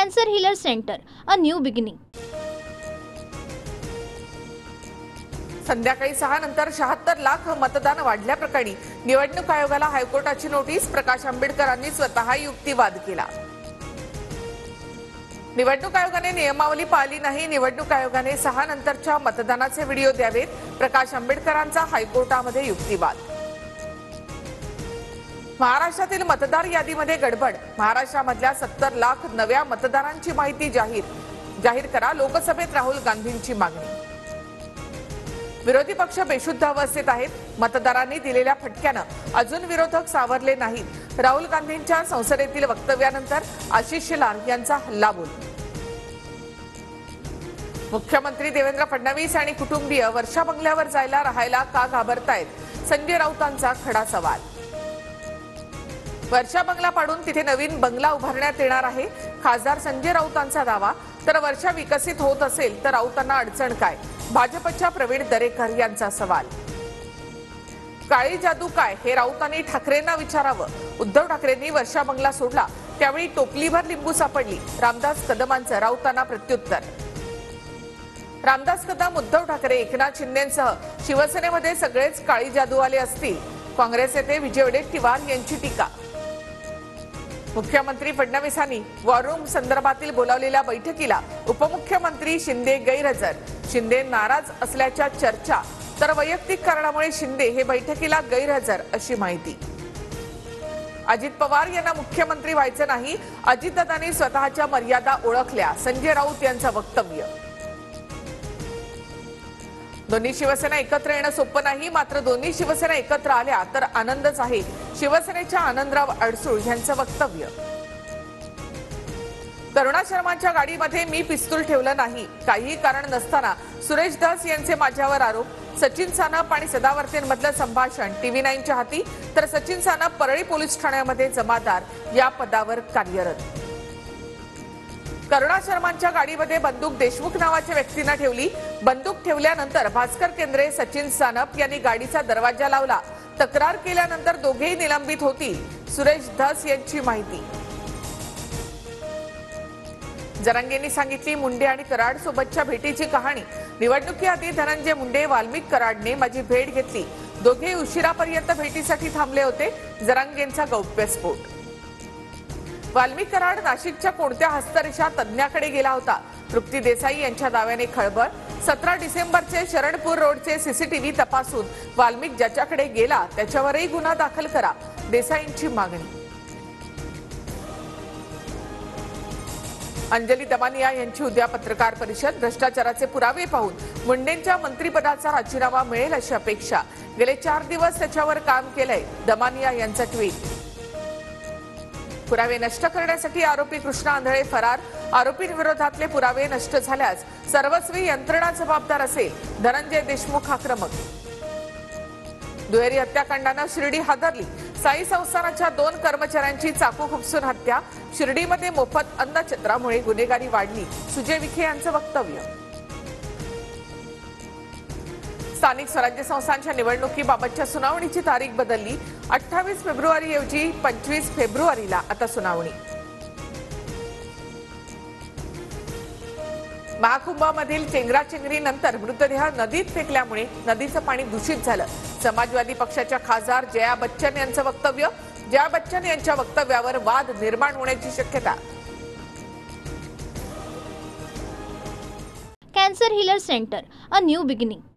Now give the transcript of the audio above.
Cancer healer centre, a new beginning. संध्याकाळी 6 नंतर 76 लाख मतदान वाढल्याप्रकरणी निवडणूक आयोगाला हायकोर्टाची नोटीस. प्रकाश आंबेडकरांनी स्वतः युक्तिवाद केला. निवडणूक आयोगाने नियमावली पाळली नाही. निवडणूक आयोगाने 6 नंतरच्या मतदानाचे व्हिडिओ द्यावेत. प्रकाश आंबेडकरांचा हायकोर्टामध्ये युक्तिवाद. महाराष्ट्रातील मतदार यादीमध्ये गडबड. महाराष्ट्रामधल्या 70 लाख नव्या मतदारांची माहिती जाहीर करा. लोकसभेत राहुल गांधींची मागणी. विरोधी पक्ष बेशुद्ध अवस्थेत आहेत. मतदारांनी दिलेल्या फटक्यानं अजून विरोधक सावरले नाहीत. राहुल गांधींच्या संसदेतील वक्तव्यानंतर आशिष शेलार यांचा हल्लाबोल. मुख्यमंत्री देवेंद्र फडणवीस आणि कुटुंबीय वर्षा बंगल्यावर जायला राहायला का घाबरतायत? संजय राऊतांचा खडा सवाल. वर्षा बंगला पाडून तिथे नवीन बंगला उभारण्यात येणार आहे. खासदार संजय राऊतांचा दावा. तर वर्षा विकसित होत असेल तर राऊतांना अडचण काय? भाजपच्या प्रवीण दरेकर यांचा सवाल. काळी जादू काय हे राऊतांनी ठाकरेंना विचारावं. उद्धव ठाकरेंनी वर्षा बंगला सोडला त्यावेळी टोपलीभर लिंबू सापडली. रामदास कदमांचं राऊतांना प्रत्युत्तर. रामदास कदम, उद्धव ठाकरे, एकनाथ शिंदेंसह शिवसेनेमध्ये सगळेच काळी जादूवाले असतील. काँग्रेस नेते विजय वडेट्टीवार यांची टीका. मुख्यमंत्री फडणवीसांनी वॉर रूम संदर्भातील बोलावलेल्या बैठकीला उपमुख्यमंत्री शिंदे गैरहजर. शिंदे नाराज असल्याच्या चर्चा. तर वैयक्तिक कारणामुळे शिंदे हे बैठकीला गैरहजर अशी माहिती. अजित पवार यांना मुख्यमंत्री व्हायचं नाही. अजितदादांनी स्वतःच्या मर्यादा ओळखल्या. संजय राऊत यांचं वक्तव्य. दोन्ही शिवसेना एकत्र येणं सोपं नाही. मात्र दोन्ही शिवसेना एकत्र आल्या तर आनंदच आहे. शिवसेनेच्या आनंदराव अडसूळ यांचं वक्तव्य. करुणा शर्मांच्या गाडीमध्ये मी पिस्तूल ठेवलं नाही. काही कारण नसताना सुरेश धस यांचे माझ्यावर आरोप. सचिन सानप आणि सदावर्तेंमधलं संभाषण TV9च्या हाती. तर सचिन सानप परळी पोलीस ठाण्यामध्ये जमादार या पदावर कार्यरत. करुणा शर्मांच्या गाडीमध्ये बंदूक देशमुख नावाच्या व्यक्तीनं ठेवली. बंदूक ठेवल्यानंतर भास्कर केंद्रे, सचिन सानप यांनी गाडीचा दरवाजा लावला. तक्रार केल्यानंतर दोघेही निलंबित होतील. सुरेश धस यांची माहिती. जरांगेंनी सांगितली मुंडे आणि कराड सोबतच्या भेटीची कहाणी. निवडणुकीआधी धनंजय मुंडे, वाल्मिक कराडने माझी भेट घेतली. दोघे उशिरापर्यंत भेटीसाठी थांबले होते. जरांगेंचा गौप्यस्फोट. वाल्मिक कराड नाशिकच्या कोणत्या हस्तरेषा तज्ञाकडे गेला होता? तृप्ती देसाई यांच्या दाव्याने खळबळ. 17 डिसेंबरचे शरणपूर रोडचे सीसीटीव्ही तपासून वाल्मिक ज्याच्याकडे गेला त्याच्यावरही गुन्हा दाखल करा. देसाईंची मागणी. अंजली दमानिया यांची उद्या पत्रकार परिषद. भ्रष्टाचाराचे पुरावे पाहून मुंडेंच्या मंत्रिपदाचा राजीनामा मिळेल अशी अपेक्षा. गेले 4 दिवस त्याच्यावर काम केलंय. दमानिया यांचा ट्विट. पुरावे नष्ट करण्यासाठी आरोपी कृष्णा आंधळे फरार. आरोपींविरोधातले पुरावे नष्ट झाल्यास सर्वस्वी यंत्रणा जबाबदार असेल. धनंजय देशमुख आक्रमक. दुहेरी हत्याकांडानं शिर्डी हादरली. साई संस्थानाच्या 2 कर्मचाऱ्यांची चाकू खुपसून हत्या. शिर्डीमध्ये मोफत अन्नछत्रामुळे गुन्हेगारी वाढली. सुजय विखे यांचं वक्तव्य. स्थानिक स्वराज्य संस्थांच्या निवडणुकीबाबतच्या सुनावणीची तारीख बदलली. 28 फेब्रुवारी ऐवजी 25 फेब्रुवारीला आता सुनावणी. महाकुंभामधील चेंगराचेंगरीनंतर मृतदेह नदीत फेकल्यामुळे नदीचं पाणी दूषित झालं. समाजवादी पक्षाच्या खासदार जया बच्चन यांचं वक्तव्य. जया बच्चन यांच्या वक्तव्यावर वाद निर्माण होण्याची शक्यता. Cancer healer centre, a new beginning.